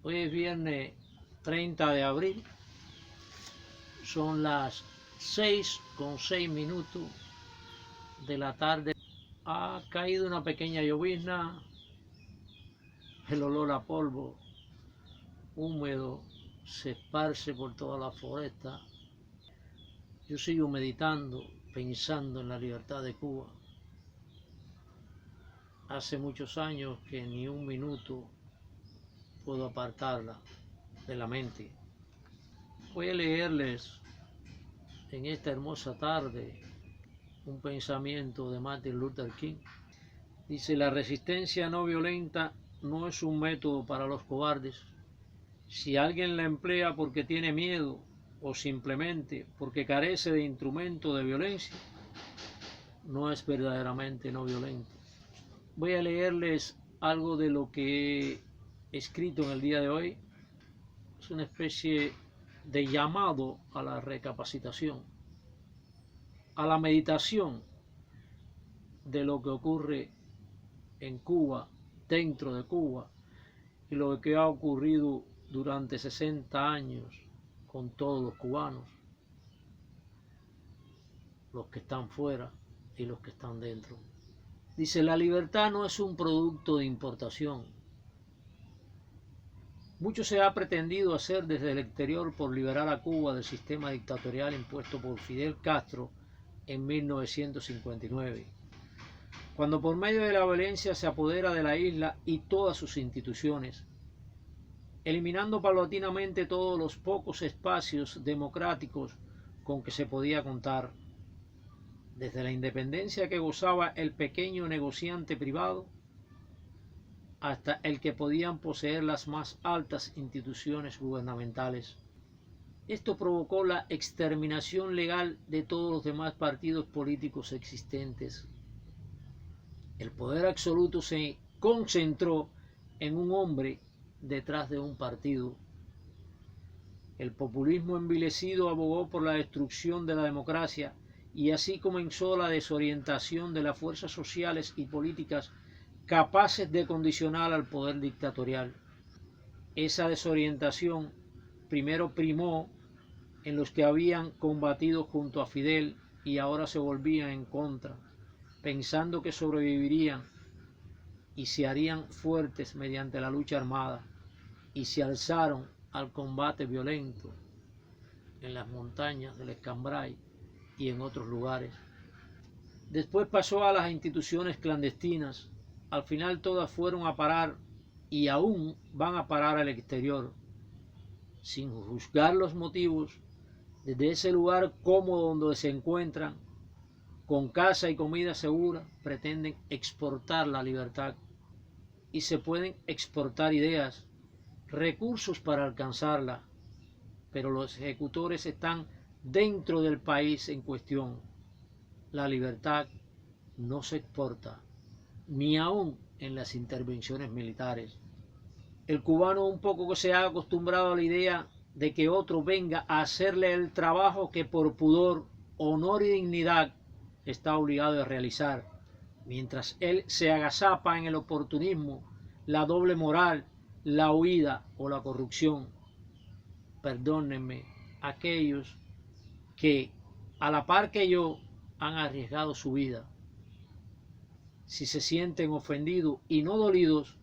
Hoy es viernes 30 de abril, son las 6:06 de la tarde. Ha caído una pequeña llovizna, el olor a polvo húmedo se esparce por toda la floresta. Yo sigo meditando, pensando en la libertad de Cuba. Hace muchos años que ni un minuto puedo apartarla de la mente. Voy a leerles en esta hermosa tarde un pensamiento de Martin Luther King. Dice: la resistencia no violenta no es un método para los cobardes. Si alguien la emplea porque tiene miedo o simplemente porque carece de instrumento de violencia, no es verdaderamente no violento. Voy a leerles algo de lo que he escrito en el día de hoy. Es una especie de llamado a la recapacitación, a la meditación de lo que ocurre en Cuba, dentro de Cuba, y lo que ha ocurrido durante 60 años con todos los cubanos, los que están fuera y los que están dentro. Dice: la libertad no es un producto de importación. Mucho se ha pretendido hacer desde el exterior por liberar a Cuba del sistema dictatorial impuesto por Fidel Castro en 1959, cuando por medio de la violencia se apodera de la isla y todas sus instituciones, eliminando paulatinamente todos los pocos espacios democráticos con que se podía contar, desde la independencia que gozaba el pequeño negociante privado hasta el que podían poseer las más altas instituciones gubernamentales. Esto provocó la exterminación legal de todos los demás partidos políticos existentes. El poder absoluto se concentró en un hombre detrás de un partido. El populismo envilecido abogó por la destrucción de la democracia, y así comenzó la desorientación de las fuerzas sociales y políticas capaces de condicionar al poder dictatorial. Esa desorientación primero primó en los que habían combatido junto a Fidel y ahora se volvían en contra, pensando que sobrevivirían y se harían fuertes mediante la lucha armada, y se alzaron al combate violento en las montañas del Escambray y en otros lugares. Después pasó a las instituciones clandestinas. Al final todas fueron a parar, y aún van a parar al exterior, sin juzgar los motivos. Desde ese lugar cómodo donde se encuentran, con casa y comida segura, pretenden exportar la libertad, y se pueden exportar ideas, recursos para alcanzarla, pero los ejecutores están dentro del país en cuestión. La libertad no se exporta, ni aún en las intervenciones militares. El cubano un poco que se ha acostumbrado a la idea de que otro venga a hacerle el trabajo que por pudor, honor y dignidad está obligado a realizar, mientras él se agazapa en el oportunismo, la doble moral, la huida o la corrupción. Perdónenme aquellos que, a la par que yo, han arriesgado su vida. Si se sienten ofendidos y no dolidos,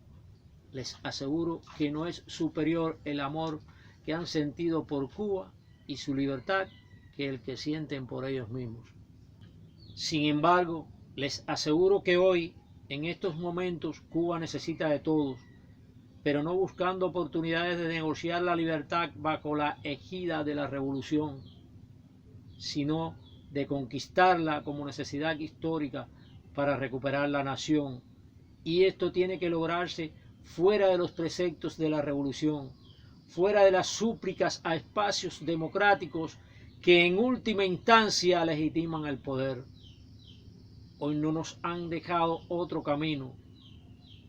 les aseguro que no es superior el amor que han sentido por Cuba y su libertad que el que sienten por ellos mismos. Sin embargo, les aseguro que hoy, en estos momentos, Cuba necesita de todos, pero no buscando oportunidades de negociar la libertad bajo la égida de la revolución, sino de conquistarla como necesidad histórica para recuperar la nación. Y esto tiene que lograrse fuera de los preceptos de la revolución, fuera de las súplicas a espacios democráticos que en última instancia legitiman el poder. Hoy no nos han dejado otro camino.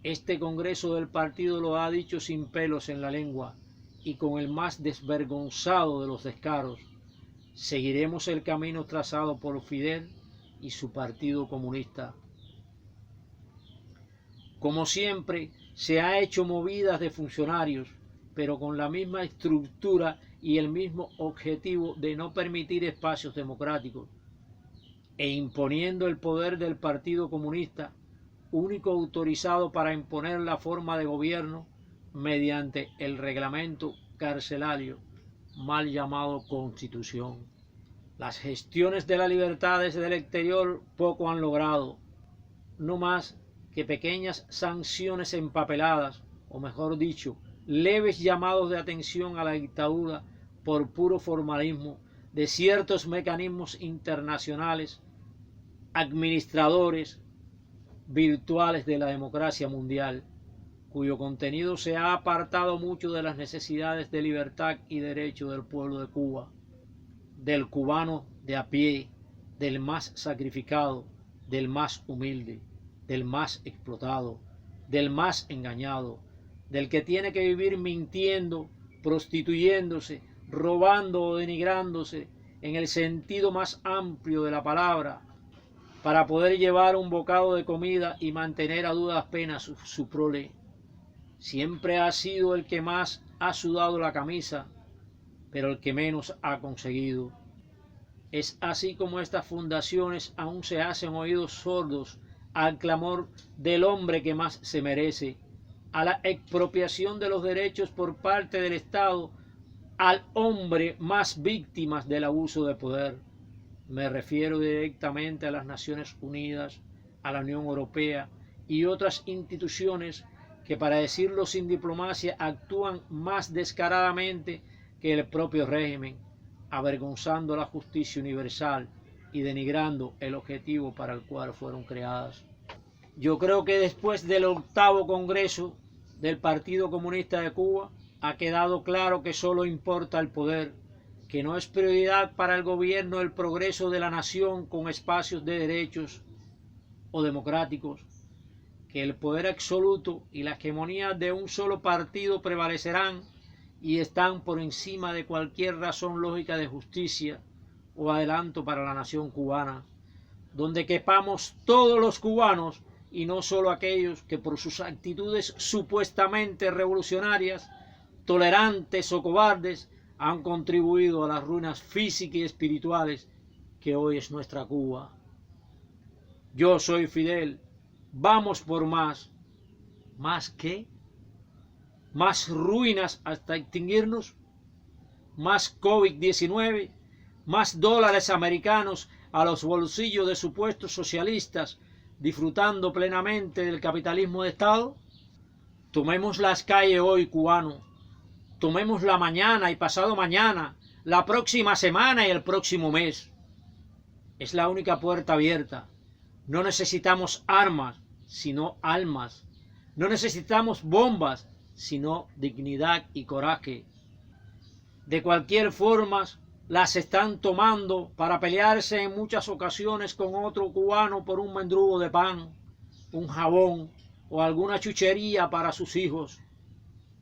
Este Congreso del partido lo ha dicho sin pelos en la lengua y con el más desvergonzado de los descaros. Seguiremos el camino trazado por Fidel y su Partido Comunista. Como siempre, se ha hecho movidas de funcionarios pero con la misma estructura y el mismo objetivo de no permitir espacios democráticos, e imponiendo el poder del Partido Comunista, único autorizado para imponer la forma de gobierno mediante el reglamento carcelario, mal llamado Constitución. Las gestiones de la libertad desde el exterior poco han logrado, no más que pequeñas sanciones empapeladas, o mejor dicho, leves llamados de atención a la dictadura por puro formalismo de ciertos mecanismos internacionales, administradores virtuales de la democracia mundial, cuyo contenido se ha apartado mucho de las necesidades de libertad y derecho del pueblo de Cuba, del cubano de a pie, del más sacrificado, del más humilde, del más explotado, del más engañado, del que tiene que vivir mintiendo, prostituyéndose, robando o denigrándose en el sentido más amplio de la palabra, para poder llevar un bocado de comida y mantener a duras penas su prole. Siempre ha sido el que más ha sudado la camisa, pero el que menos ha conseguido. Es así como estas fundaciones aún se hacen oídos sordos al clamor del hombre que más se merece, a la expropiación de los derechos por parte del Estado, al hombre más víctimas del abuso de poder. Me refiero directamente a las Naciones Unidas, a la Unión Europea y otras instituciones que, para decirlo sin diplomacia, actúan más descaradamente que el propio régimen, avergonzando la justicia universal y denigrando el objetivo para el cual fueron creadas. Yo creo que después del 8º Congreso del Partido Comunista de Cuba ha quedado claro que solo importa el poder, que no es prioridad para el gobierno el progreso de la nación con espacios de derechos o democráticos, que el poder absoluto y la hegemonía de un solo partido prevalecerán y están por encima de cualquier razón lógica de justicia o adelanto para la nación cubana, donde quepamos todos los cubanos y no solo aquellos que por sus actitudes supuestamente revolucionarias, tolerantes o cobardes, han contribuido a las ruinas físicas y espirituales que hoy es nuestra Cuba. Yo soy Fidel. Vamos por más. ¿Más qué? ¿Más ruinas hasta extinguirnos? ¿Más COVID-19? ¿Más dólares americanos a los bolsillos de supuestos socialistas disfrutando plenamente del capitalismo de Estado? Tomemos las calles hoy, cubano. Tomémosla mañana y pasado mañana, la próxima semana y el próximo mes. Es la única puerta abierta. No necesitamos armas, sino almas. No necesitamos bombas, sino dignidad y coraje. De cualquier forma, las están tomando para pelearse en muchas ocasiones con otro cubano por un mendrugo de pan, un jabón o alguna chuchería para sus hijos.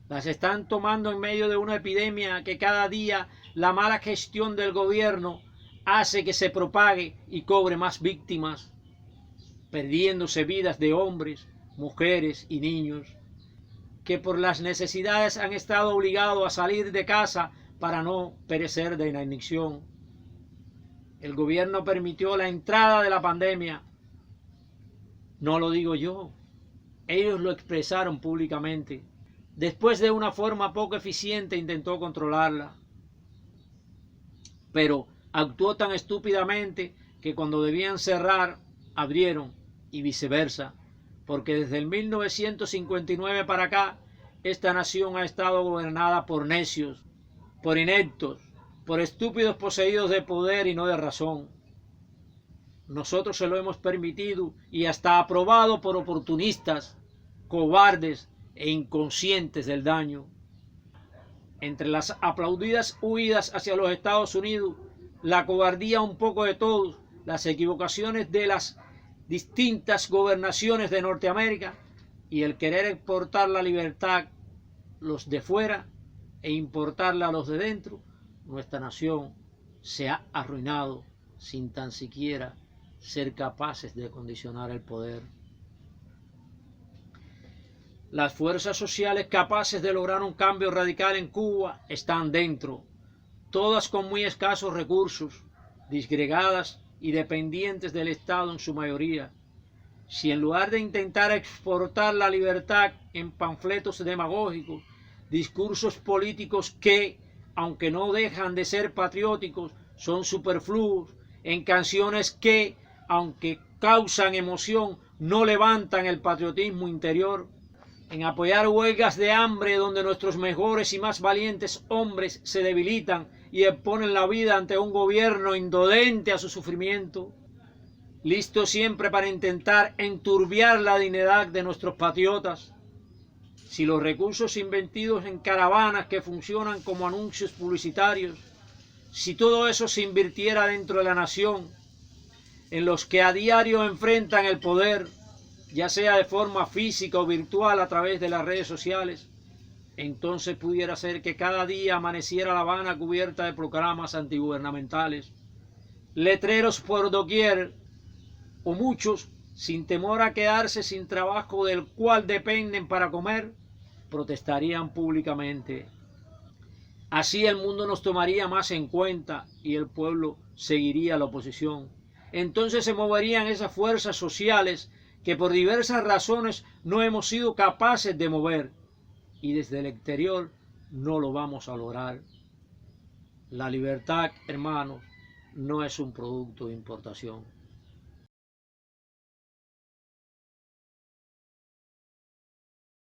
Las están tomando en medio de una epidemia que cada día la mala gestión del gobierno hace que se propague y cobre más víctimas, perdiéndose vidas de hombres, mujeres y niños, que por las necesidades han estado obligados a salir de casa para no perecer de inanición. El gobierno permitió la entrada de la pandemia. No lo digo yo, ellos lo expresaron públicamente. Después, de una forma poco eficiente, intentó controlarla, pero actuó tan estúpidamente que cuando debían cerrar, abrieron, y viceversa, porque desde el 1959 para acá, esta nación ha estado gobernada por necios, por ineptos, por estúpidos poseídos de poder y no de razón. Nosotros se lo hemos permitido y hasta aprobado por oportunistas, cobardes e inconscientes del daño. Entre las aplaudidas huidas hacia los Estados Unidos, la cobardía un poco de todos, las equivocaciones de las distintas gobernaciones de Norteamérica y el querer exportar la libertad los de fuera e importarla a los de dentro, nuestra nación se ha arruinado sin tan siquiera ser capaces de condicionar el poder. Las fuerzas sociales capaces de lograr un cambio radical en Cuba están dentro, todas con muy escasos recursos, disgregadas y dependientes del Estado en su mayoría. Si en lugar de intentar exportar la libertad en panfletos demagógicos, discursos políticos que, aunque no dejan de ser patrióticos, son superfluos, en canciones que, aunque causan emoción, no levantan el patriotismo interior, en apoyar huelgas de hambre donde nuestros mejores y más valientes hombres se debilitan y exponen la vida ante un gobierno indolente a su sufrimiento, listo siempre para intentar enturbiar la dignidad de nuestros patriotas. Si los recursos invertidos en caravanas que funcionan como anuncios publicitarios, si todo eso se invirtiera dentro de la nación, en los que a diario enfrentan el poder, ya sea de forma física o virtual a través de las redes sociales, entonces pudiera ser que cada día amaneciera La Habana cubierta de proclamas antigubernamentales, letreros por doquier, o muchos, sin temor a quedarse sin trabajo del cual dependen para comer, protestarían públicamente. Así el mundo nos tomaría más en cuenta y el pueblo seguiría la oposición. Entonces se moverían esas fuerzas sociales que por diversas razones no hemos sido capaces de mover y desde el exterior no lo vamos a lograr. La libertad, hermanos, no es un producto de importación.